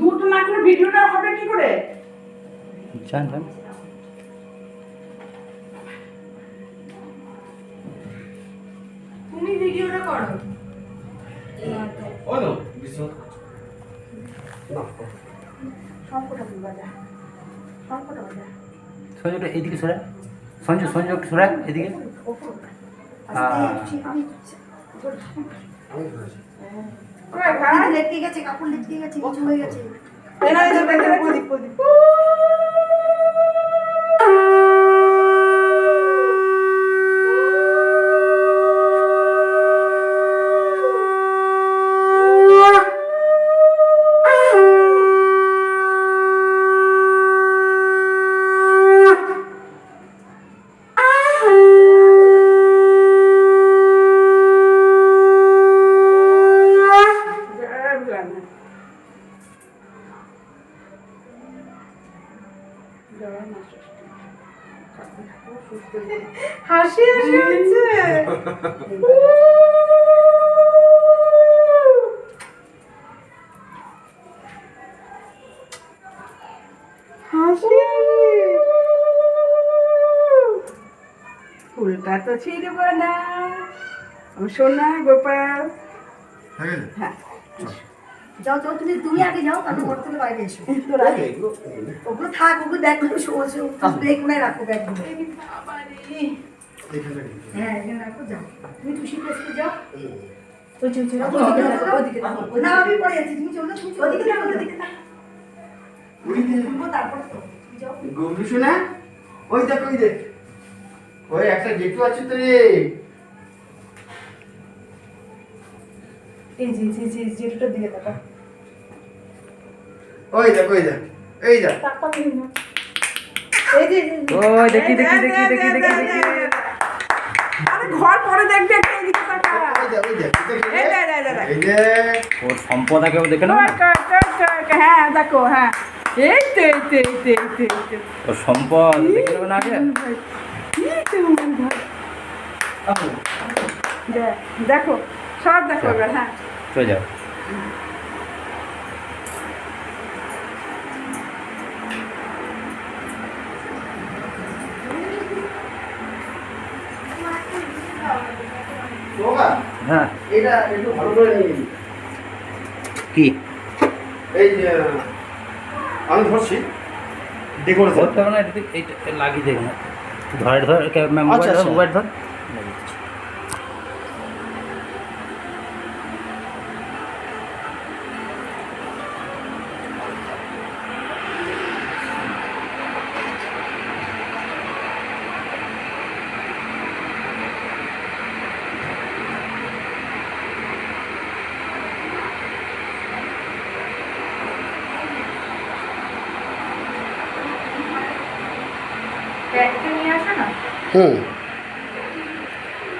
দুটো না করে ভিডিওটা হবে কি করে? জান জান তুমি ভিডিওটা করো। ও নো বিশ্বনাথ না সবকটা বাজা সবকটা বাজা সঞ্জয়টা এইদিকে সরা সঞ্জয় একটু সরা এদিকে আমি ধরেছি লেটকে গেছে, কাপড় লেটকে গেছে, কিছু হয়ে গেছে। প্রদীপ হাসি হাসি হচ্ছে হাসি ফুলটা তো ছিড়ব না ও সোনা গোপাল। হ্যাঁ যাও যাও তুমি আগে যাও, তারপর ঘর থেকে বাইরে এসো। তোর আগে ওগুলো থাক, ওগুলো ব্যাগগুলো ব্রেক কোনায় রাখো ব্যাগগুলো। হ্যাঁ এখানে রাখো, যাও তুমি খুশি পেস্টে যাও। না আমি পড়ে যাচ্ছি, তুমি চলো, তুমি ওদিকে থাকো, ওদিকে থাকো তারপর তো তুমি যাও। গৌরী শোনা ওই দেখ ওই একটা জেঠু আছে তো রে। এই যে যেটা দিকে তাকা ওই দেখ এই দেখ তাকা দিই না এই যে ওই দেখি আরে ঘর পরে দেখবে একটা এদিকে তাকা ওই দেখ এই দে এই যে ওর সম্পদাকেও দেখে না হ্যাঁ দেখো হ্যাঁ এই তে ওর সম্পদ দেখে নেবে না আগে দেখো সব দেখো এবার হ্যাঁ চলে যাও বাবা হ্যাঁ এটা একটু ভালো করে নিয়ে নিই। কি এই যে আমি ধরছি ডেকোরেশন ধরতে হবে না এইটা লাগিয়ে দেবে না ধর আচ্ছা, আচ্ছা। মোবাইল ধর ব্যাগটা নিয়ে আসো না হুম